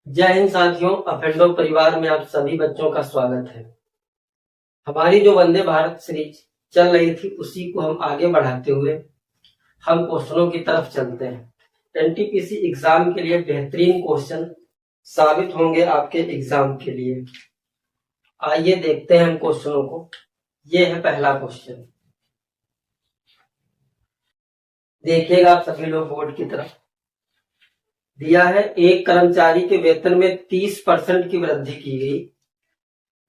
जय हिंद साथियों, अफेंडो परिवार में आप सभी बच्चों का स्वागत है। हमारी जो वंदे भारत सीरीज चल रही थी उसी को हम आगे बढ़ाते हुए हम क्वेश्चनों की तरफ चलते हैं। एनटीपीसी एग्जाम के लिए बेहतरीन क्वेश्चन साबित होंगे आपके एग्जाम के लिए। आइए देखते हैं हम क्वेश्चनों को। ये है पहला क्वेश्चन, देखिएगा आप सभी लोग बोर्ड की तरफ। दिया है एक कर्मचारी के वेतन में 30% की वृद्धि की गई,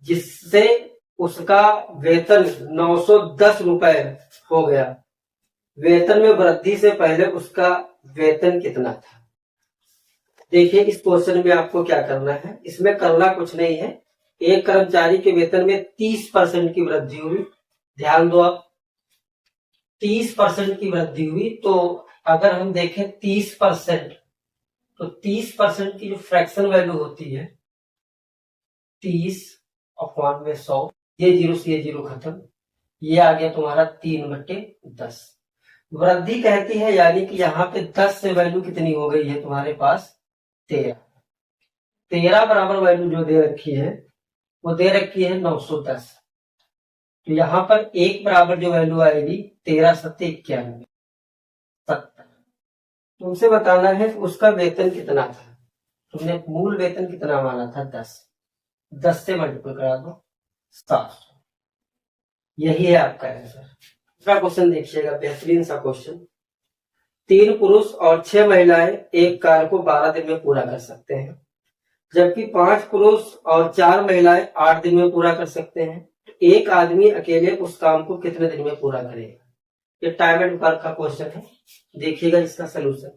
जिससे उसका वेतन 910 रुपए हो गया। वेतन में वृद्धि से पहले उसका वेतन कितना था? देखिए इस क्वेश्चन में आपको क्या करना है, इसमें करना कुछ नहीं है। एक कर्मचारी के वेतन में 30% की वृद्धि हुई, ध्यान दो आप, 30% की वृद्धि हुई। तो अगर हम देखें 30%, तो 30% की जो फ्रैक्शन वैल्यू होती है 30/100, ये जीरो से ये जीरो खत्म, ये आ गया तुम्हारा 3/10। वृद्धि कहती है यानी कि यहाँ पे 10 से वैल्यू कितनी हो गई है तुम्हारे पास? 13 बराबर वैल्यू जो दे रखी है वो दे रखी है 910। तो यहाँ पर एक बराबर जो वैल्यू आएगी 13×7=91, 70। तुमसे बताना है कि उसका वेतन कितना था। तुमने मूल वेतन कितना माना था? 10 से मल्टीपल करा दो, 700। यही है आपका आंसर। दूसरा क्वेश्चन देखिएगा, बेहतरीन सा क्वेश्चन। 3 पुरुष और 6 महिलाएं एक कार्य को 12 दिन में पूरा कर सकते हैं, जबकि 5 पुरुष और 4 महिलाएं 8 दिन में पूरा कर सकते हैं। तो एक आदमी अकेले उस काम को कितने दिन में पूरा करेगा? ये टाइम एंड वर्क का क्वेश्चन है। देखिएगा इसका सोल्यूशन।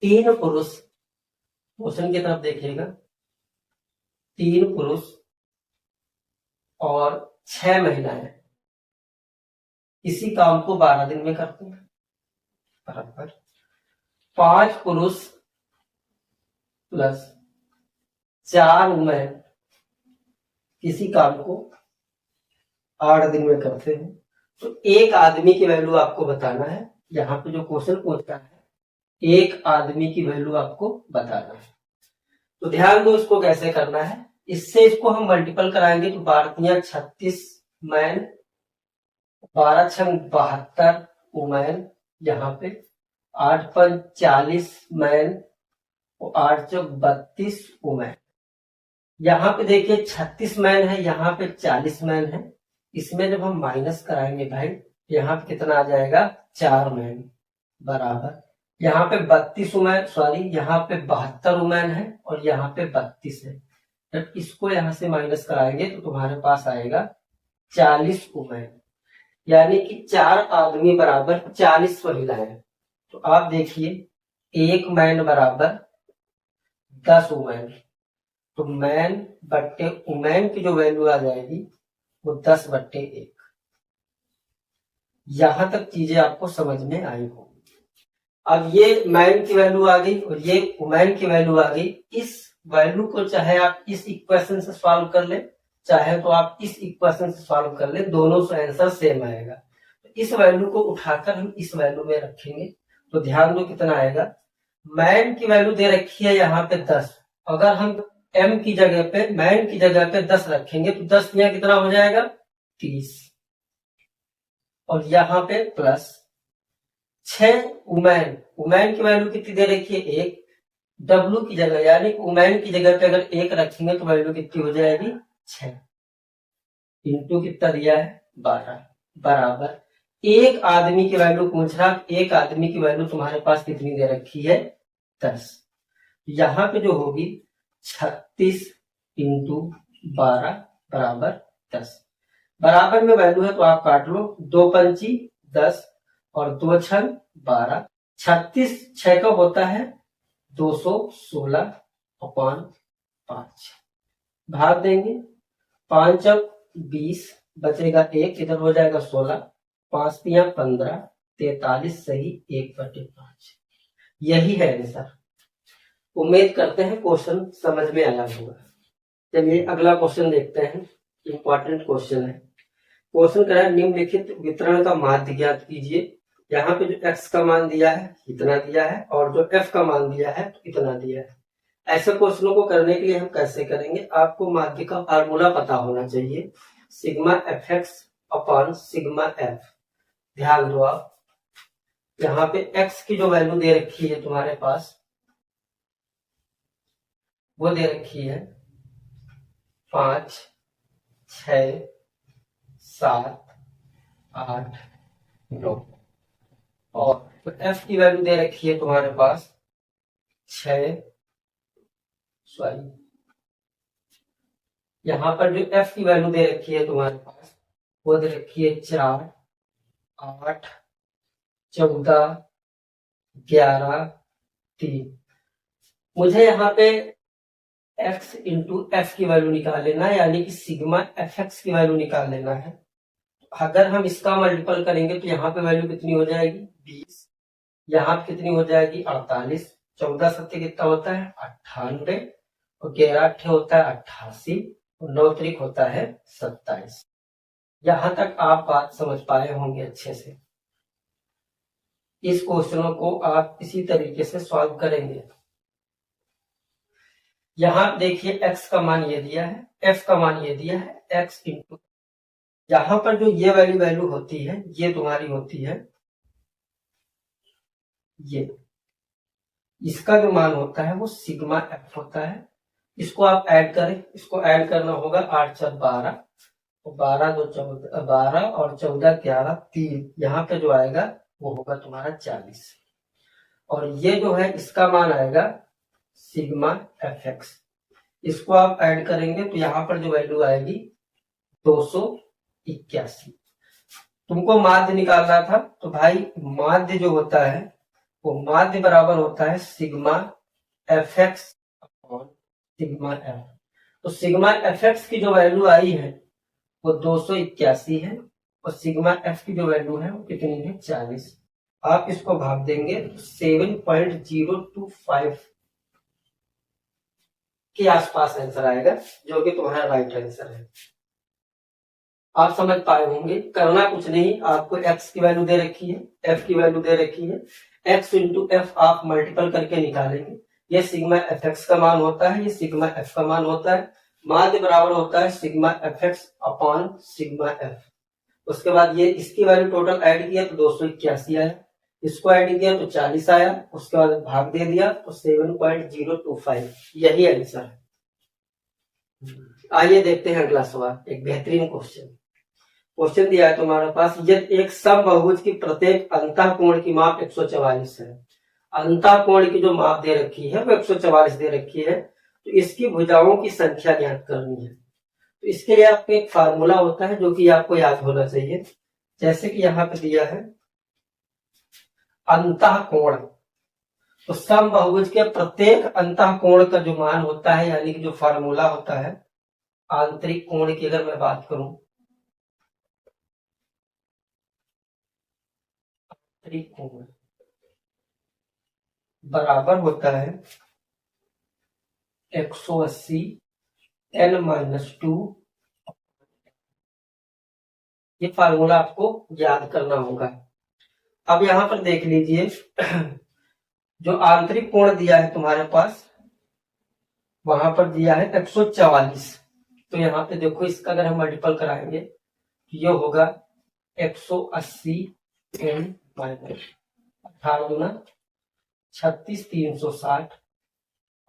3 पुरुष, क्वेश्चन की तरफ देखिएगा, 3 पुरुष और 6 महिलाएं इसी काम को 12 दिन में करते हैं, बराबर 5 पुरुष प्लस 4 वुमेन किसी काम को 8 दिन में करते हैं। तो एक आदमी की वैल्यू आपको बताना है। यहाँ पे जो क्वेश्चन पूछता है एक आदमी की वैल्यू आपको बताना है। तो ध्यान दो इसको कैसे करना है। इससे इसको हम मल्टीपल कराएंगे तो 12×3 = 36 मैन, 12×6 = 72 वुमेन, यहाँ पे 8×5 = 40 मैन और 8×4 = 32 वुमेन। यहाँ पे देखिए 36 मैन है, यहाँ पे 40 मैन है। इसमें जब हम माइनस कराएंगे भाई, यहाँ पे कितना आ जाएगा? 4 मैन, बराबर यहाँ पे 32 वुमेन, सॉरी यहाँ पे 72 वुमेन है और यहाँ पे 32 है। जब इसको यहाँ से माइनस कराएंगे तो तुम्हारे पास आएगा 40 वुमेन, यानी कि 4 आदमी बराबर 40 महिलाएं। तो आप देखिए एक मैन बराबर 10 वुमेन, तो मैन बट्टे वुमेन की जो वैल्यू आ जाएगी वो 10/1। यहां तक चीजें आपको समझ में आई हो। अब ये मैन की वैल्यू आ गई और ये वुमेन की वैल्यू आ गई। इस वैल्यू को चाहे आप इस इक्वेशन से सॉल्व कर ले, चाहे तो आप इस इक्वेशन से सॉल्व कर ले, दोनों से आंसर सेम आएगा। तो इस वैल्यू को उठाकर हम इस वैल्यू में रखेंगे तो ध्यान दो कितना आएगा। मैन की वैल्यू दे रखी है यहाँ पे 10, अगर हम एम की जगह पे, मैन की जगह पे 10 रखेंगे तो 10 यहाँ कितना हो जाएगा? 30। और यहाँ पे प्लस 6 वुमेन, वुमेन की वैल्यू कितनी दे रखी है? 1। डब्ल्यू की जगह यानी वुमेन की जगह पे अगर 1 रखेंगे तो वैल्यू कितनी हो जाएगी? 6 इंटू कितना दिया है? 12, बराबर एक आदमी की वैल्यू पूछ रहा। एक आदमी की वैल्यू तुम्हारे पास कितनी दे रखी है? 10। यहाँ पे जो होगी 36 इंटू 12 बराबर 10। बराबर में वैल्यू है तो आप काट लो, 2×5 = 10 और 2×6 = 12। 36 6 का होता है 216/5, भाग देंगे 5×4 = 20, बचेगा 1, इधर हो जाएगा 16, 5×3 = 15, 43 सही 1/5। यही है आंसर। उम्मीद करते हैं क्वेश्चन समझ में आया होगा। चलिए अगला क्वेश्चन देखते हैं। इंपॉर्टेंट क्वेश्चन है। क्वेश्चन कह रहा है निम्नलिखित वितरण का माध्य ज्ञात कीजिए। यहाँ पे जो x का मान दिया है इतना दिया है और जो f का मान दिया है तो इतना दिया है। ऐसे क्वेश्चनों को करने के लिए हम कैसे करेंगे, आपको माध्य का फार्मूला पता होना चाहिए, sigma F x upon sigma F. ध्यान दो आप, यहाँ पे x की जो वैल्यू दे रखी है तुम्हारे पास वो दे रखी है 5, 6, 7, 8, 9 और तो f की वैल्यू दे रखी है तुम्हारे पास 6, सॉरी यहाँ पर जो f की वैल्यू दे रखी है तुम्हारे पास वो दे रखी है 4, 8, 14, 11, 3। मुझे यहाँ पे x इंटू एफ की वैल्यू निकाल लेना है, यानी कि सिग्मा एफ एक्स की वैल्यू निकाल लेना है। अगर हम इसका मल्टीपल करेंगे तो यहाँ पे वैल्यू कितनी हो जाएगी 20, यहाँ पे कितनी हो जाएगी 48, 14 सत्य कितना होता है 98 और 11 अट्ठे होता है 88 और 9 त्रिक होता है 27। यहां तक आप बात समझ पाए होंगे अच्छे से। इस क्वेश्चनों को आप इसी तरीके से सॉल्व करेंगे। यहां देखिए x का मान ये दिया है, f का मान ये दिया है, x इंटू यहां पर जो ये वाली वैल्यू होती है ये तुम्हारी होती है ये, इसका जो मान होता है वो सिग्मा f होता है। इसको आप ऐड करें, इसको ऐड करना होगा 8 4 12, तो 12 2 14, 12 और 14 11 3, यहाँ पे जो आएगा वो होगा तुम्हारा 40 और ये जो है इसका मान आएगा सिग्मा एफ एक्स। इसको आप ऐड करेंगे तो यहाँ पर जो वैल्यू आएगी 281। तुमको माध्य निकालना था तो भाई माध्य जो होता है वो माध्य बराबर होता है sigma F x upon sigma F. तो सिग्मा एफ एक्स की जो वैल्यू आई है वो 281 है और सिग्मा एफ की जो वैल्यू है वो कितनी है 40। आप इसको भाग देंगे तो 7.025 के आसपास आंसर आएगा, जो कि तुम्हारा राइट आंसर है। आप समझ पाए होंगे। करना कुछ नहीं, आपको x की वैल्यू दे रखी है, f की वैल्यू दे रखी है, x इंटू एफ आप मल्टीपल करके निकालेंगे। ये सिग्मा एफ एक्स का मान होता है, ये सिग्मा एफ का मान होता है। माध्य बराबर होता है sigma F x upon sigma F. उसके बाद ये इसकी वैल्यू टोटल ऐड किया तो 281 आया, इसको ऐड किया तो 40 आया, उसके बाद भाग दे दिया तो 7.025, यही आंसर है। आइए देखते हैं अगला सवाल, एक बेहतरीन क्वेश्चन दिया है तुम्हारे पास। यदि एक समबाहुभुज की प्रत्येक अंतःकोण की माप 144 है, अंतःकोण की जो माप दे रखी है वो 144 दे रखी है, तो इसकी भुजाओं की संख्या ज्ञात करनी है। तो इसके लिए आपको एक फार्मूला होता है जो कि आपको याद होना चाहिए। जैसे कि यहाँ पे दिया है अंतःकोण, तो समबाहुभुज के प्रत्येक अंतःकोण का जो मान होता है, यानी कि जो फार्मूला होता है आंतरिक कोण की, अगर मैं बात करूं आंतरिक कोण बराबर होता है 180 n-2। ये फार्मूला आपको याद करना होगा। अब यहां पर देख लीजिए जो आंतरिक कोण दिया है तुम्हारे पास वहां पर दिया है 144, तो यहाँ पे देखो इसका अगर हम मल्टीपल कराएंगे तो ये होगा 180 n माइनस 18 36 360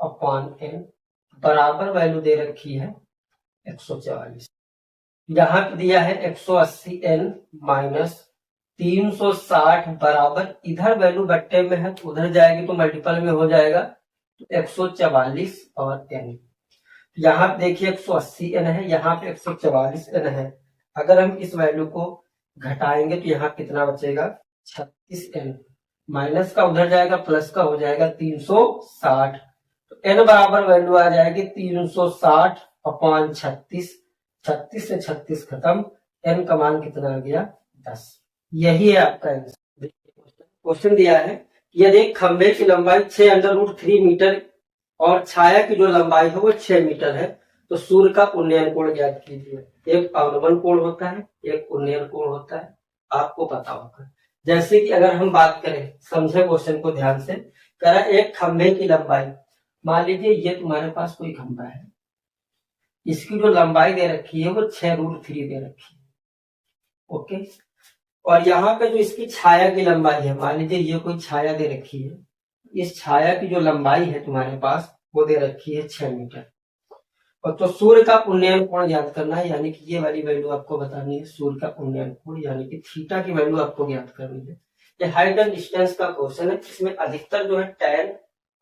अपॉन n बराबर वैल्यू दे रखी है 144। यहाँ पे दिया है 180 n माइनस 360 बराबर, इधर वैल्यू बट्टे में है तो उधर जाएगी तो मल्टीपल में हो जाएगा, तो 144 और n। यहाँ पे देखिए 180 n है, यहाँ पे 144 n है। अगर हम इस वैल्यू को घटाएंगे तो यहाँ कितना बचेगा 36 n, माइनस का उधर जाएगा प्लस का हो जाएगा 360, तो n बराबर वैल्यू आ जाएगी 360 अपॉन 36, 36 से 36 खत्म, n का मान कितना आ गया 10। यही है आपका आंसर। क्वेश्चन दिया है यदि एक खंभे की लंबाई 6√3 मीटर और छाया की जो लंबाई है वो 6 मीटर है, तो सूर्य का उन्नयन कोण ज्ञात कीजिए। एक अवनमन कोण होता है, एक उन्नयन कोण होता है, आपको पता होगा। जैसे कि अगर हम बात करें, समझे क्वेश्चन को ध्यान से, करा एक खंभे की लंबाई, मान लीजिए ये तुम्हारे पास कोई खंभा है, इसकी जो लंबाई दे रखी है वो 6√3 दे रखी है, ओके। और यहाँ पे जो इसकी छाया की लंबाई है, मान लीजिए ये कोई छाया दे रखी है, इस छाया की जो लंबाई है तुम्हारे पास वो दे रखी है 6 मीटर। और तो सूर्य का उन्नयन कोण याद करना है, यानी कि ये वाली वैल्यू आपको बतानी है, सूर्य का उन्नयन कोण यानी कि थीटा की वैल्यू आपको ज्ञात करनी है। ये हाइट एंड डिस्टेंस का क्वेश्चन है, इसमें अधिकतर जो है टैन,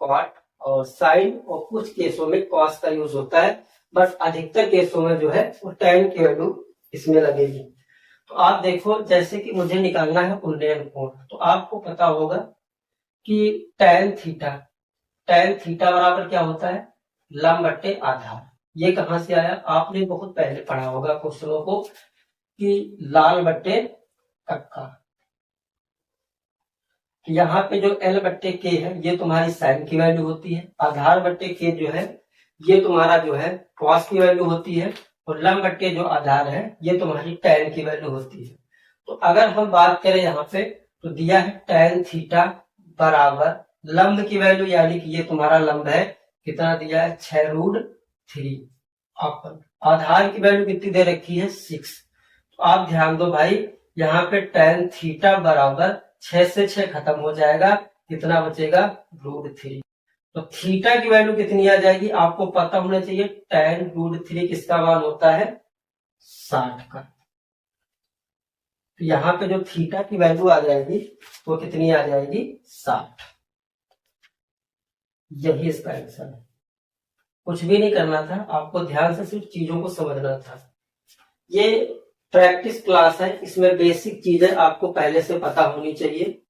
कॉट और साइन और कुछ केसों में कॉस का यूज होता है, बट अधिकतर केसों में जो है वो टैन की वैल्यू इसमें लगेगी। तो आप देखो, जैसे कि मुझे निकालना है उन्नयन कोण, तो आपको पता होगा कि टैन थीटा बराबर क्या होता है, लंब बट्टे आधार। ये कहां से आया, आपने बहुत पहले पढ़ा होगा क्वेश्चनों को कि लाल बट्टे कक्का। यहाँ पे जो L बट्टे के है ये तुम्हारी साइन की वैल्यू होती है, आधार बट्टे के जो है ये तुम्हारा जो है कॉस की वैल्यू होती है, और लंब बट्टे जो आधार है ये तुम्हारी टैन की वैल्यू होती है। तो अगर हम बात करें यहाँ पे, तो दिया है टैन थीटा बराबर लंब की वैल्यू, यानी कि ये तुम्हारा लंब है, कितना दिया है 6√3। आधार की वैल्यू कितनी दे रखी है 6। तो आप ध्यान दो भाई, यहाँ पे टैन थीटा बराबर 6 से 6 खत्म हो जाएगा, कितना बचेगा √3। तो थीटा की वैल्यू कितनी आ जाएगी, आपको पता होना चाहिए, टैन √3 किसका मान होता है 60 का। तो यहाँ पे जो थीटा की वैल्यू आ जाएगी वो कितनी आ जाएगी 60। यही इसका आंसर है, कुछ भी नहीं करना था आपको, ध्यान से सिर्फ चीजों को समझना था। ये प्रैक्टिस क्लास है, इसमें बेसिक चीजें आपको पहले से पता होनी चाहिए।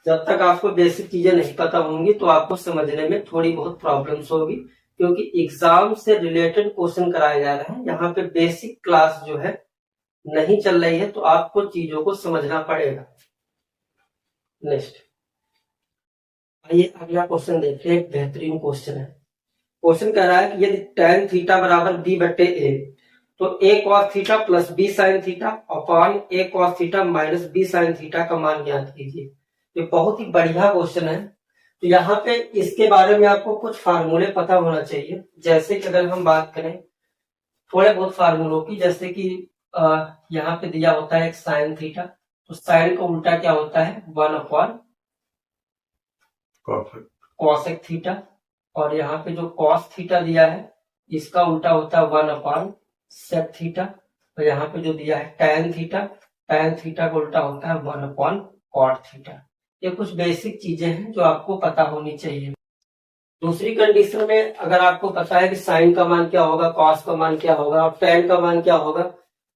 जब तक आपको बेसिक चीजें नहीं पता होंगी तो आपको समझने में थोड़ी बहुत प्रॉब्लम्स होगी, क्योंकि एग्जाम से रिलेटेड क्वेश्चन कराए जा रहे हैं। यहाँ पे बेसिक क्लास जो है नहीं चल रही है, तो आपको चीजों को समझना पड़ेगा। नेक्स्ट आइए अगला क्वेश्चन देखिए, एक बेहतरीन क्वेश्चन है। क्वेश्चन कह रहा है कि यदि टैन थीटा बराबर b बटे a, तो a cos theta plus b sin theta upon a cos theta minus b sin theta का मान ज्ञात कीजिए। ये बहुत ही बढ़िया क्वेश्चन है। तो यहाँ पे इसके बारे में आपको कुछ फार्मूले पता होना चाहिए। जैसे कि अगर हम बात करें थोड़े बहुत फार्मूलों की, जैसे कि यहाँ पे दिया होता है एक साइन थीटा, तो साइन का उल्टा क्या होता है 1 अपॉन कॉसेक थीटा, और यहाँ पे जो कॉस थीटा दिया है इसका उल्टा होता है 1 अपॉन सेक थीटा, और यहाँ पे जो दिया है टैन थीटा का उल्टा होता है 1 अपॉन कॉट थीटा। ये कुछ बेसिक चीजें हैं जो आपको पता होनी चाहिए। दूसरी कंडीशन में अगर आपको पता है कि साइन का मान क्या होगा, कॉस का मान क्या होगा और टैन का मान क्या होगा,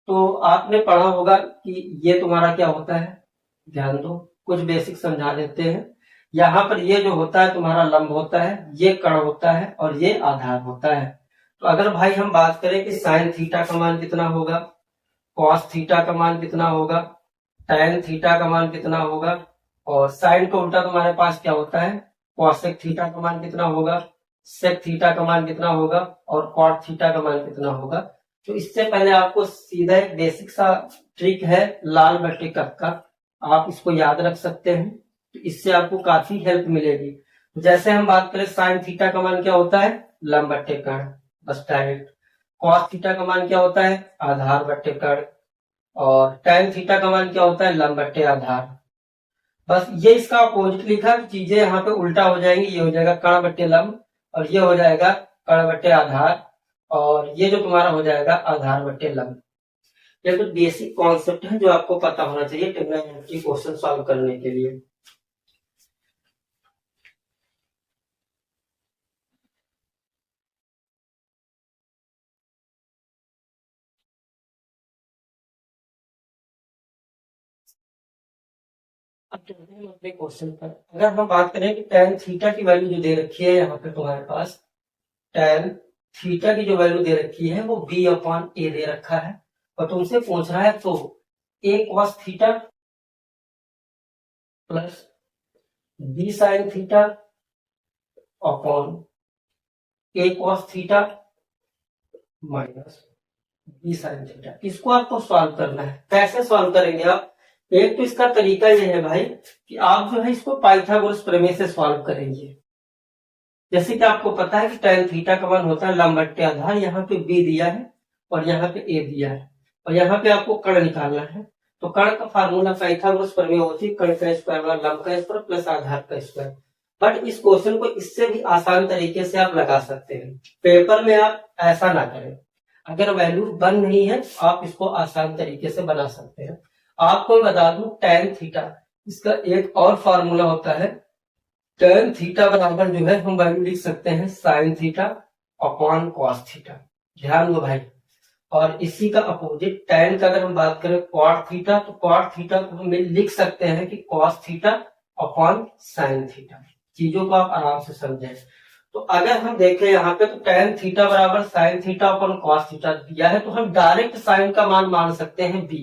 तो आपने पढ़ा होगा कि ये तुम्हारा क्या होता है, ध्यान दो कुछ बेसिक समझा देते हैं। यहाँ पर ये जो होता है तुम्हारा लंब होता है, ये कर्ण होता है और ये आधार होता है। तो अगर भाई हम बात करें कि साइन थीटा का मान कितना होगा, कॉस थीटा का मान कितना होगा, टैन थीटा का मान कितना होगा, और साइन का उल्टा तुम्हारे पास क्या होता है कॉसेक थीटा का मान कितना होगा, सेक थीटा का मान कितना होगा और कॉट थीटा का मान कितना होगा। तो इससे पहले आपको सीधा एक बेसिक सा ट्रिक है लाल बट्टे कक्का, आप इसको याद रख सकते हैं, तो इससे आपको काफी हेल्प मिलेगी। जैसे हम बात करें साइन थीटा का मान क्या होता है लंब बट्टे कर्ण, बस डायरेक्ट। कॉस थीटा का मान क्या होता है आधार बट्टे कर्ण, और टैन थीटा का मान क्या होता है लंब बट्टे आधार। बस ये इसका अपोजिट लिखा, चीजें यहाँ पे उल्टा हो जाएंगी, ये हो जाएगा कर्ण बट्टे लंब और ये हो जाएगा कर्ण बट्टे आधार, और ये जो तुम्हारा हो जाएगा आधार बट्टे लंब। ये कुछ बेसिक कॉन्सेप्ट है जो आपको पता होना चाहिए ट्रिग्नोमेट्री क्वेश्चन सॉल्व करने के लिए। अब चलते हैं अपने क्वेश्चन पर। अगर हम बात करें कि टैन थीटा की वैल्यू जो दे रखी है यहाँ पे तुम्हारे पास, टैन थीटा की जो वैल्यू दे रखी है वो b अपॉन a दे रखा है, और तुमसे पूछ रहा है तो a cos theta plus b sin theta upon a cos theta minus b sin theta, इसको आपको सॉल्व करना है। कैसे सॉल्व करेंगे आप, एक तो इसका तरीका ये है भाई कि आप जो है इसको पाइथागोरस प्रमेय से सॉल्व करेंगे। जैसे कि आपको पता है कि tan थीटा का मान होता है लंब बट्टे आधार, यहाँ पे b दिया है और यहाँ पे a दिया है और यहाँ पे आपको कर्ण निकालना है। तो कर्ण का फार्मूला पाइथागोरस प्रमेय होती है कर्ण का स्क्वायर वाला लंब का स्क्वायर प्लस आधार का स्क्वायर। बट इस क्वेश्चन को इससे भी आसान तरीके से आप लगा सकते हैं। पेपर में आप ऐसा ना करें, अगर वैल्यू बन नहीं है तो आप इसको आसान तरीके से बना सकते हैं। आपको बता दूं tan थीटा, इसका एक और फार्मूला होता है tan थीटा बराबर जो है हम वैल्यू लिख सकते हैं sin theta upon cos theta. ध्यान दो भाई। और इसी का अपोजिट tan का अगर हम बात करें cot थीटा, तो cot थीटा को हम लिख सकते हैं कि cos theta upon sin theta. चीजों को आप आराम से समझें। तो अगर हम देखें यहाँ पे तो tan थीटा बराबर sin theta upon cos theta दिया है, तो हम डायरेक्ट sin का मान मान सकते हैं b,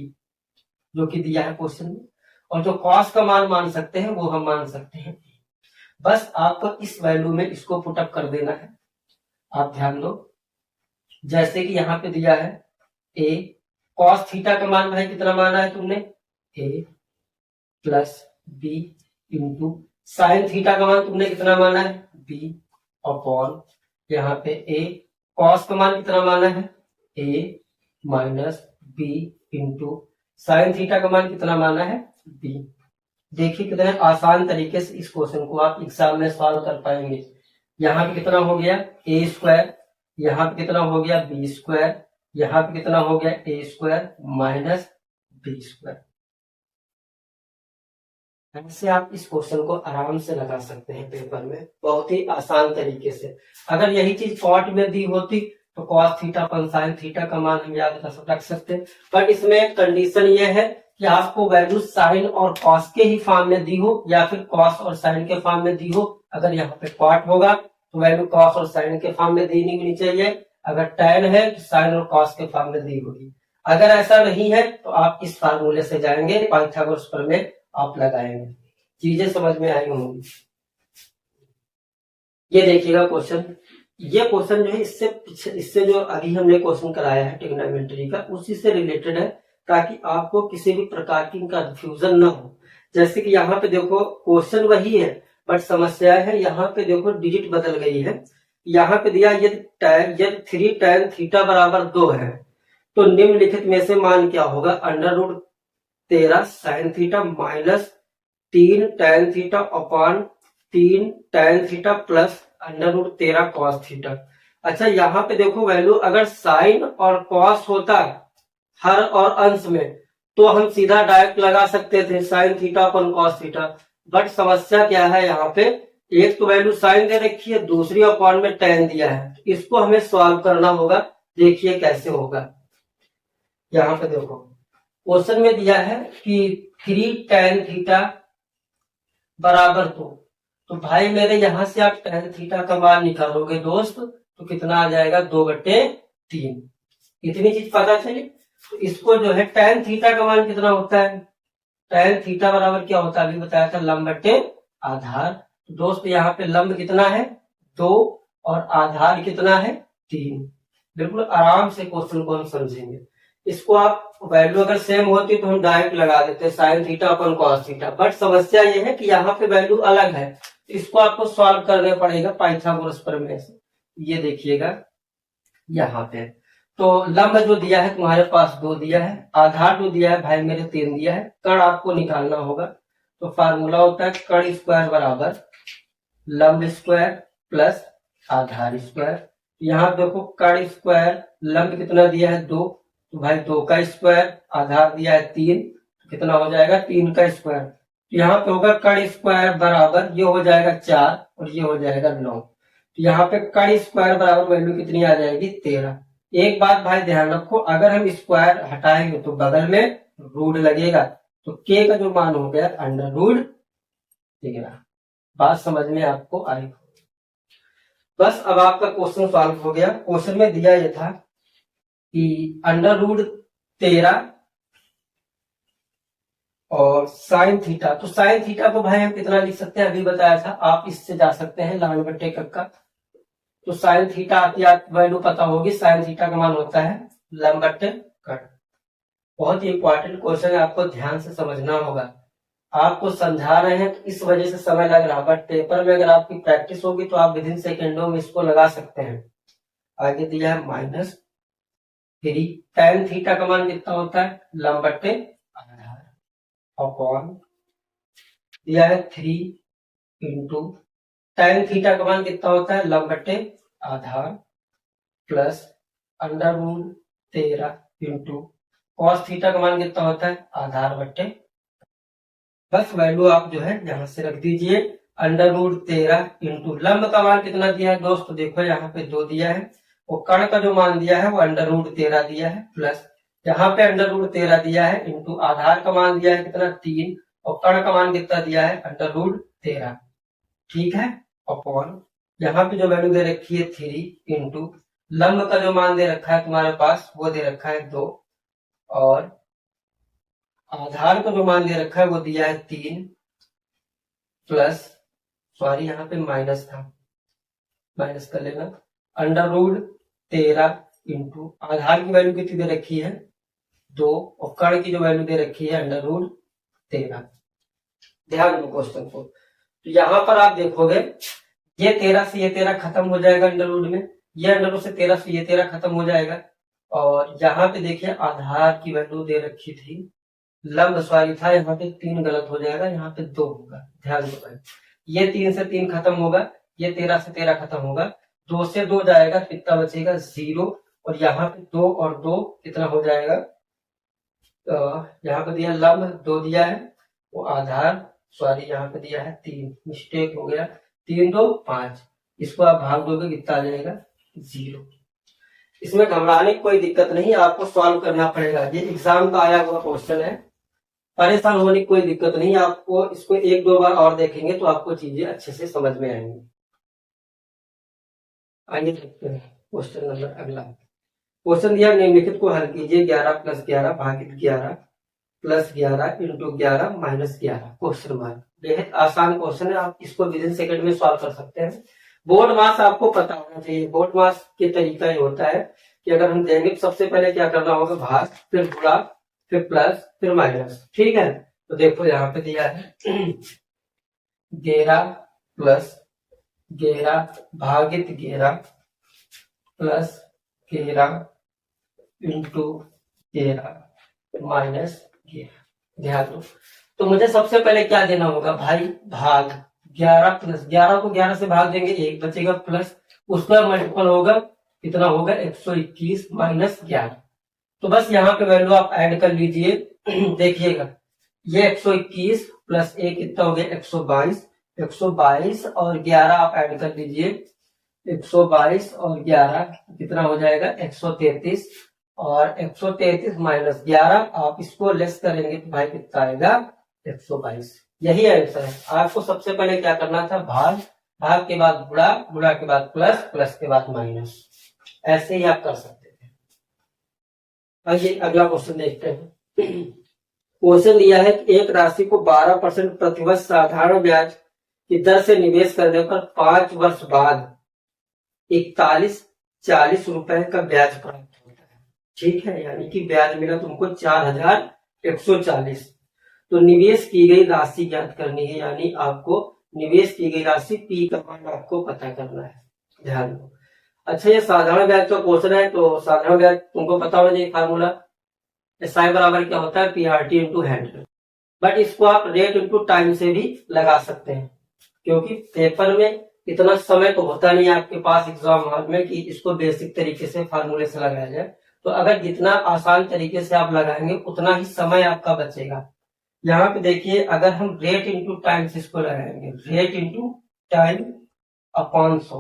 जो कि दिया है क्वेश्चन में, और जो cos का मान मान सकते हैं वो हम मान सकते हैं b। बस आपको इस वैल्यू में इसको पुटअप कर देना है। आप ध्यान दो, जैसे कि यहाँ पे दिया है a, cos थीटा का मान भाई कितना माना है तुमने, a plus b into sine theta का मान तुमने कितना माना है, b अपॉन यहाँ पे a, cos का मान कितना माना है, a minus b into sine theta का मान कितना माना है, b। देखिए कितने आसान तरीके से इस क्वेश्चन को आप एग्जाम में सॉल्व कर पाएंगे। यहाँ पे कितना हो गया a स्क्वायर, यहाँ पे कितना हो गया b स्क्वायर, यहाँ पे कितना हो गया a square minus b square. ऐसे आप इस क्वेश्चन को आराम से लगा सकते हैं पेपर में, बहुत ही आसान तरीके से। अगर यही चीज कॉट में दी होती तो cos थीटा अपन sin थीटा का मान हम याद रख सकते हैं। बट इसमें कंडीशन ये है कि आपको वैल्यू साइन और cos के ही फॉर्म में दी हो या फिर cos और sin के फॉर्म में दी हो। अगर यहाँ पे कॉट होगा तो वैल्यू cos और sin के फॉर्म में देनी होनी चाहिए। अगर tan है तो sin और cos के फॉर्म में दी होगी। अगर ऐसा नहीं है तो आप इस फार्मूले से जाएंगे, पाइथागोरस प्रमेय आप लगाएंगे। चीजें समझ में आई होंगी। ये देखिएगा क्वेश्चन, ये क्वेश्चन जो है इससे जो अभी हमने क्वेश्चन कराया है ट्रिग्नोमेट्री का, उसी से रिलेटेड है, ताकि आपको किसी भी प्रकार की कंफ्यूजन ना हो। जैसे कि यहाँ पे देखो क्वेश्चन वही है बट समस्या है, यहाँ पे देखो डिजिट बदल गई है। यहाँ पे दिया यदि 3 tan थीटा बराबर 2 है तो निम्नलिखित में से मान क्या होगा, √13 sin theta minus 3 tan theta upon 3 tan theta plus √13 cos theta. अच्छा यहाँ पे देखो वैल्यू अगर साइन और cos होता हर और अंश में तो हम सीधा डायरेक्ट लगा सकते थे sin theta upon cos theta. But समस्या क्या है, यहाँ पे एक तो वैल्यू साइन दे रखी है, दूसरी अपॉन में tan दिया है। इसको हमें सॉल्व करना होगा। देखिए कैसे होगा। यहाँ पे देखो क्वेश्चन में दिया है कि 3 tan थीटा बराबर 2, तो भाई मेरे यहां से आप tan थीटा का मान निकालोगे दोस्त तो कितना आ जाएगा, 2/3। इतनी चीज पता चली। तो इसको जो है tan थीटा का मान कितना होता है, tan थीटा बराबर क्या होता है, अभी बताया था लंब बट्टे आधार। तो दोस्त यहाँ पे लंब कितना है 2 और आधार कितना है 3। बिल्कुल आराम से क्वेश्चन को हम समझेंगे। इसको आप वैल्यू अगर सेम होती तो हम डायरेक्ट लगा देते sine theta upon cos theta. But समस्या ये है कि यहाँ पे वैल्यू अलग है, इसको आपको सॉल्व करने पड़ेगा पाइथागोरस प्रमेय से। ये देखिएगा यहाँ पे तो लंब जो दिया है तुम्हारे पास 2 दिया है, आधार जो दिया है भाई मेरे 3 दिया है, कर्ण आपको निकालना होगा। तो फार्मूला होता है कर्ण स्क्वायर बराबर लंब स्क्वायर प्लस आधार स्क्वायर। यहाँ देखो कर्ण स्क्वायर लंब कितना दिया है 2, तो भाई 2 का स्क्वायर, आधार दिया है 3, तो कितना हो जाएगा 3 का स्क्वायर। तो यहाँ पे होगा कर्ण स्क्वायर बराबर ये हो जाएगा 4 और ये हो जाएगा 9। तो यहाँ पे कर्ण स्क्वायर बराबर वैल्यू कितनी आ जाएगी 13। एक बात भाई ध्यान रखो, अगर हम स्क्वायर हटाएंगे तो बगल में रूट लगेगा, तो के का जो मान हो गया √13। बात समझ में आपको आई। बस अब आपका क्वेश्चन सॉल्व हो गया। क्वेश्चन में दिया ये था कि √13 और साइन थीटा, तो साइन थीटा को भाई हम कितना लिख सकते हैं, अभी बताया था। आप इससे जा सकते हैं ln बट्टे कक्का। तो साइन थीटा आपकी वैल्यू पता होगी, साइन थीटा का मान होता है लंब बट्टे कट। बहुत ही इंपॉर्टेंट क्वेश्चन है, आपको ध्यान से समझना होगा। आपको समझा रहे हैं तो इस वजह से समय लग रहा है, बट पेपर में अगर आपकी प्रैक्टिस होगी तो आप विद इन सेकेंडों में इसको लगा सकते हैं। आगे दिया है -3 tan थीटा का मान कितना होता है, लंब बट्टे आधार, अपॉन दिया है 3 इंटू tan थीटा का मान कितना होता है, लंब बट्टे आधार, प्लस √13 इंटू cos थीटा का मान कितना होता है, आधार बट्टे। बस वैल्यू आप जो है यहां से रख दीजिए। √13 इंटू लंब का मान कितना दिया है दोस्तों, देखो यहाँ पे 2 दिया है, वो कर्ण का जो मान दिया है वो √13 दिया है, प्लस यहाँ पे √13 दिया है इंटू आधार का मान दिया है कितना 3, और कर्ण का मान कितना दिया है √13, ठीक है, अपॉन यहाँ पे जो वैल्यू दे रखी है 3 इंटू लंब का जो मान दे रखा है तुम्हारे पास वो दे रखा है 2, और आधार का जो मान दे रखा है वो दिया है 3, प्लस सॉरी यहाँ पे माइनस था, माइनस कर लेना, √13 इंटू आधार की वैल्यू कितनी दे रखी है 2, और कर्ण की जो वैल्यू दे रखी है √13। ध्यान दो क्वेश्चन को, तो यहाँ पर आप देखोगे ये 13 से ये 13 खत्म हो जाएगा अंडर में, ये अंडर से 13 से ये 13 खत्म हो जाएगा, और यहाँ पे देखिए आधार की वैल्यू दे रखी थी, लंब सॉरी था, यहाँ पे 3 गलत हो जाएगा, यहाँ पे 2 होगा। ध्यान दो, ये 3 से 3 खत्म होगा, ये 13 से 13 खत्म होगा, 2 से 2 जाएगा, कितना बचेगा 0, और यहाँ पे 2 और 2 कितना हो जाएगा, यहाँ पे दिया लंब 2 दिया है, वो आधार सॉरी यहाँ पे दिया है 3, मिस्टेक हो गया, 3 2 5, इसको आप भाग दोगे कितना आ जाएगा 0। इसमें घबराने की कोई दिक्कत नहीं, आपको सॉल्व करना पड़ेगा, ये एग्जाम का आया हुआ क्वेश्चन है, परेशान होने की कोई दिक्कत नहीं, आपको इसको 1-2 बार और देखेंगे तो आपको चीजें अच्छे से समझ में आएंगी। आइए देखते हैं क्वेश्चन नंबर अगला। क्वेश्चन दिया निम्नलिखित को हल कीजिए, 11 + 11 भागित 11 + 11 इंटू 11 - 11 क्वेश्चन मार्क। बेहद आसान क्वेश्चन है, आप इसको विद इन सेकंड में सॉल्व कर सकते हैं। बोर्ड मास आपको पता होना चाहिए, बोर्ड मास के तरीका ये होता है कि अगर हम देंगे सबसे पहले क्या करना होगा, भाग, फिर गुणा, फिर प्लस, फिर माइनस, ठीक है। तो देखो यहाँ पे दिया है 11 + 11 भागित 11 + 11 इंटू 11 - 11। ध्यान दो, तो मुझे सबसे पहले क्या देना होगा भाई, भाग, 11 + 11 को 11 से भाग देंगे 1 बचेगा, प्लस उसका मल्टीपल होगा कितना होगा 121 - 11। तो बस यहाँ पे वैल्यू आप ऐड कर लीजिए, देखिएगा ये 121 + 1 कितना हो गया 122, 122 और 11 आप ऐड कर लीजिए, 122 और 11 कितना हो जाएगा 133, और 133 - 11 आप इसको लेस करेंगे तो भाई कितना आएगा 122। यही आंसर है। आपको सबसे पहले क्या करना था, भाग, भाग के बाद गुणा, गुणा के बाद प्लस, प्लस के बाद माइनस, ऐसे ही आप कर सकते थे। आइए अगला क्वेश्चन देखते हैं। क्वेश्चन दिया है कि एक राशि को 12% प्रतिवर्ष साधारण ब्याज की दर से निवेश करने पर 5 वर्ष बाद 4140 रुपए का ब्याज प्राप्त होता है, ठीक है, यानी कि ब्याज मिला तुमको 4140। तो निवेश की गई राशि ज्ञात करनी है, यानी आपको निवेश की गई राशि पी का मान आपको पता करना है। ध्यान दो, अच्छा ये साधारण ब्याज का क्वेश्चन है, तो साधारण ब्याज तुमको पता होना चाहिए फार्मूला, SI बराबर क्या होता है PRT इंटू 100, बट इसको आप रेट इंटू टाइम से भी लगा सकते हैं, क्योंकि पेपर में इतना समय तो होता नहीं है आपके पास एग्जाम हॉल में कि इसको बेसिक तरीके से फार्मूले से लगाया जाए। तो अगर जितना आसान तरीके से आप लगाएंगे उतना ही समय आपका बचेगा। यहाँ पे देखिए, अगर हम रेट इंटू टाइम से इसको लगाएंगे, रेट इंटू टाइम अपॉन 100,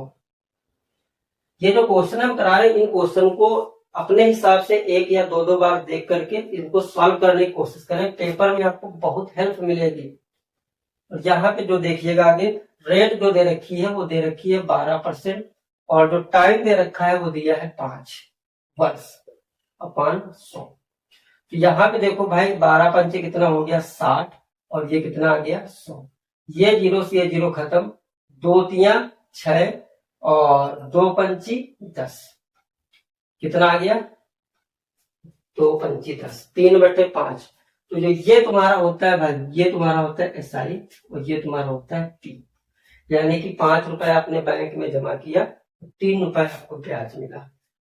ये जो क्वेश्चन हम करा रहे हैं इन क्वेश्चन को अपने हिसाब से 1 या 2 बार देख करके इनको सॉल्व करने की कोशिश करें, पेपर में आपको बहुत हेल्प मिलेगी। और यहाँ पे जो देखिएगा आगे रेट जो दे रखी है वो दे रखी है 12%, और जो टाइम दे रखा है वो दिया है 5 वर्ष अपॉन 100। तो यहाँ पे देखो भाई 12 पंचे कितना हो गया 60, और ये कितना आ गया 100, ये 0 से ये 0 खत्म, 2 तियां 6 और 2 पंची 10, कितना आ गया, 2 पंची 10, 3/5। तो जो ये तुम्हारा होता है भाई, ये तुम्हारा होता है SI और ये तुम्हारा होता है P। यानी कि 5 रुपए आपने बैंक में जमा किया, 3 रुपए आपको ब्याज मिला।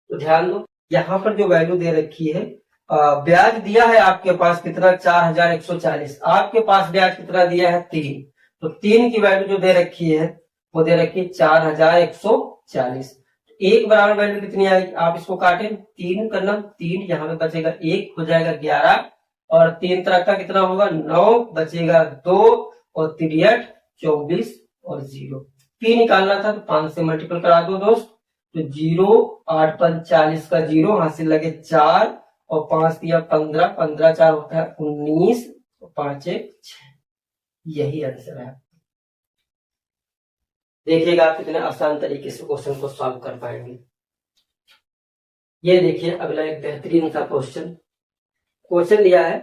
तो ध्यान दो, यहाँ पर जो वैल्यू दे रखी है, ब्याज दिया है आपके पास कितना, 4140। आपके पास ब्याज कितना दिया है, 3। तो 3 की वैल्यू जो दे रखी है वो दे रखी है 4140। एक बराबर वैल्यू कितनी आएगी, आप इसको काटें, 3 करना 3, यहाँ पे बचेगा 1, हो जाएगा 11, और 3 तरह का कितना होगा, 9, बचेगा 2, और 3 24 और 0। पी निकालना था तो 5 से मल्टीपल करा दो दोस्त। तो 0, 8 5 40 का 0, हासिल लगे 4, और 5 दिया 15, 15 4 होता है 19, 5 1 6। यही आंसर है। देखिएगा आप कितने आसान तरीके से क्वेश्चन को सॉल्व कर पाएंगे। ये देखिए अगला एक बेहतरीन सा क्वेश्चन। क्वेश्चन लिया है,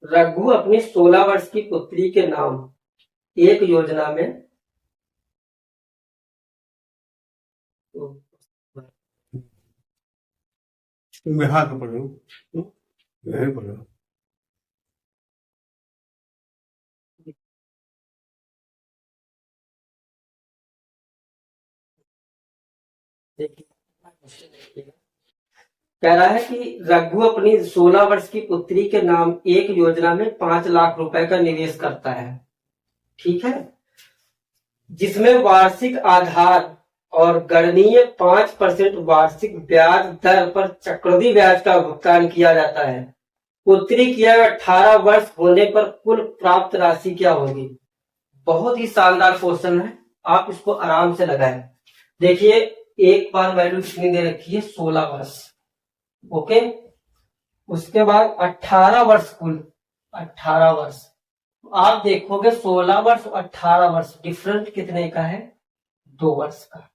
रघु अपनी 16 वर्ष की पुत्री के नाम एक योजना में हाथ पकड़ो, पकड़ो। कह रहा है कि रघु अपनी 16 वर्ष की पुत्री के नाम एक योजना में 5 लाख रुपए का निवेश करता है, ठीक है, जिसमें वार्षिक आधार और गणनीय 5% वार्षिक ब्याज दर पर चक्रवृद्धि ब्याज का भुगतान किया जाता है। पुत्री की 18 वर्ष होने पर कुल प्राप्त राशि क्या होगी। बहुत ही शानदार क्वेश्चन है, आप इसको आराम से लगाएं। देखिए एक बार वैल्यू कितनी दे रखी है, 16 वर्ष, ओके, उसके बाद 18 वर्ष, कुल 18 वर्ष। आप देखोगे 16 वर्ष और 18 वर्ष डिफरेंट कितने का है, 2 वर्ष का।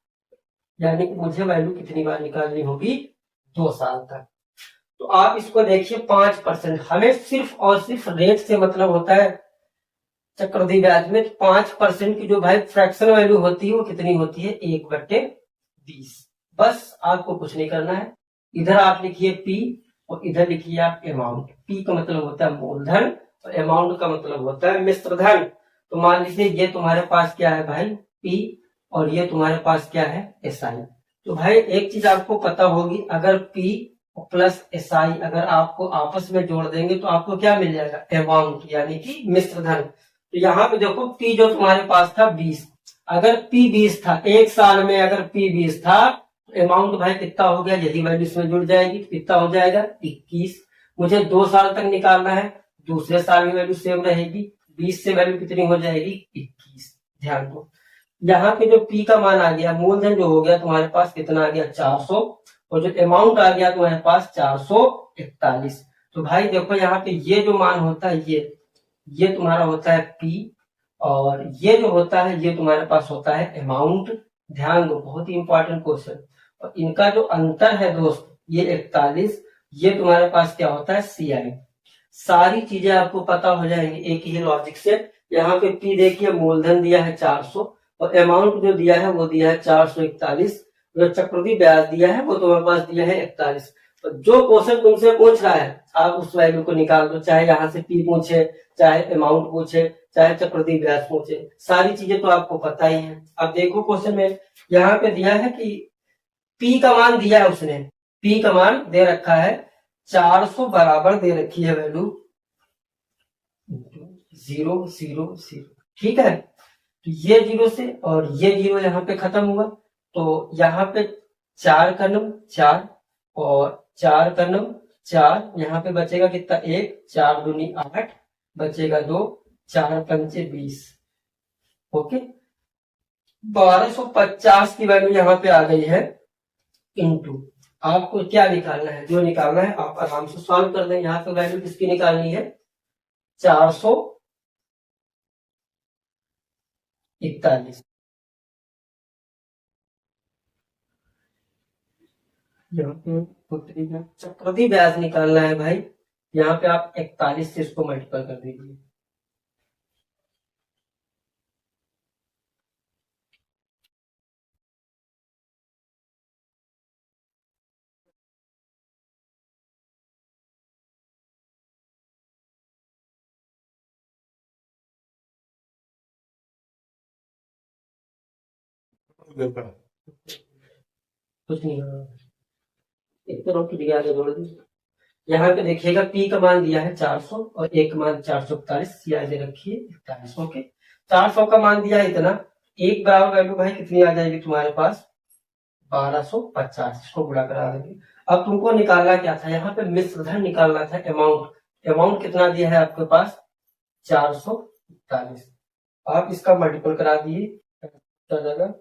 यानी कि मुझे वैल्यू कितनी बार निकालनी होगी, 2 साल तक। तो आप इसको देखिए 5%, हमें सिर्फ और सिर्फ रेट से मतलब होता है चक्रवृद्धि ब्याज में। 5% की जो भाई फ्रैक्शन वैल्यू होती है वो कितनी होती है, 1/20। बस आपको कुछ नहीं करना है, इधर आप लिखिए P और इधर लिखिए आप अमाउंट। P का मतलब होता है मूलधन और अमाउंट का मतलब होता है मिश्र धन। तो मान लीजिए ये तुम्हारे पास क्या है भाई, P, और ये तुम्हारे पास क्या है, SI। तो भाई एक चीज आपको पता होगी, अगर P प्लस SI अगर आपको आपस में जोड़ देंगे तो आपको क्या मिल जाएगा, अमाउंट, यानी कि मिश्र धन। तो यहाँ पे देखो P जो तुम्हारे पास था 20, अगर P 20 था, एक साल में अगर P 20 था, तो अमाउंट भाई कितना हो गया, यदि वैल्यू इसमें जुड़ जाएगी तो कितना हो जाएगा, 21। मुझे 2 साल तक निकालना है, दूसरे साल में वैल्यू सेम रहेगी, 20 से वैल्यू कितनी हो जाएगी, 21। ध्यान दो, यहाँ पे जो P का मान आ गया, मूलधन जो हो गया तुम्हारे पास कितना आ गया, 400, और जो अमाउंट आ गया तुम्हारे पास 441। तो भाई देखो यहाँ पे ये जो मान होता है, ये तुम्हारा होता है P, और ये जो होता है ये तुम्हारे पास होता है अमाउंट। ध्यान दो, बहुत ही इंपॉर्टेंट क्वेश्चन। और इनका जो अंतर है दोस्त, ये 41, ये तुम्हारे पास क्या होता है, CI। सारी चीजें आपको पता हो जाएंगी एक ही लॉजिक से। यहाँ पे P देखिए, मूलधन दिया है 400 और अमाउंट जो दिया है वो दिया है 441, जो चक्रवृद्धि ब्याज दिया है वो तुम्हारे पास दिया है 41। तो जो क्वेश्चन तुमसे पूछ रहा है आप उस वैल्यू को निकाल दो, चाहे यहाँ से P पूछे, चाहे अमाउंट पूछे, चाहे चक्रवृद्धि ब्याज पूछे, सारी चीजें तो आपको पता ही है। अब देखो क्वेश्चन में यहाँ पे दिया है कि P का मान दिया है उसने, P का मान दे रखा है 400 बराबर दे रखी है वैल्यू 000, ठीक है। तो ये 0 से और ये 0 यहाँ पे खत्म हुआ, तो यहाँ पे 4 का नम 4 और 4 का नम 4, यहाँ पे बचेगा कितना, 1, 4 दूनी 8, बचेगा 2, 4 पंचे 20, ओके। 1250 की वैल्यू यहाँ पे आ गई है, इनटू आपको क्या निकालना है, जो निकालना है आप आराम से सॉल्व कर दें। यहाँ पे वैल्यू किसकी निकालनी है, 441। यहाँ पे पुत्री का चक्रवृद्धि ब्याज निकालना है भाई, यहाँ पे आप 41 से इसको मल्टीपल कर दीजिए। देखा कुछ नहीं होगा। एक तरफ टूट गया तो जोड़ दी। यहाँ पे देखिएगा पी का मान दिया है 400 और एक मान 441, CI दे रखी है 41। ओके, 400 का मान दिया है इतना, एक बराबर वैल्यू भाई कितनी आ जाएगी तुम्हारे पास 1250, इसको गुणा करा देंगे। अब तुमको निकालना क्या था, यहाँ पे मिश्रधन निकालना था, अमाउंट। अमाउंट कितना दिया है आपके पास 441, आप इसका मल्टीपल करा दिए, 55,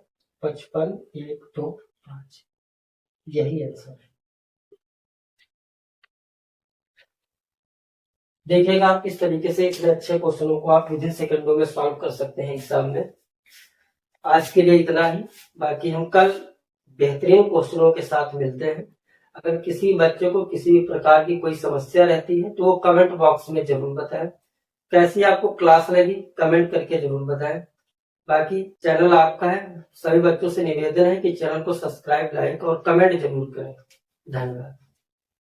1, 2, 5, यही आंसर है। देखिएगा आप किस तरीके से इतने अच्छे क्वेश्चनों को आप विद इन सेकंडों में सॉल्व कर सकते हैं एग्जाम में। आज के लिए इतना ही, बाकी हम कल बेहतरीन क्वेश्चनों के साथ मिलते हैं। अगर किसी बच्चे को किसी भी प्रकार की कोई समस्या रहती है तो वो कमेंट बॉक्स में जरूर बताएं। कैसी आपको क्लास लगी कमेंट करके जरूर बताएं। बाकी चैनल आपका है, सभी बच्चों से निवेदन है कि चैनल को सब्सक्राइब, लाइक और कमेंट जरूर करें। धन्यवाद।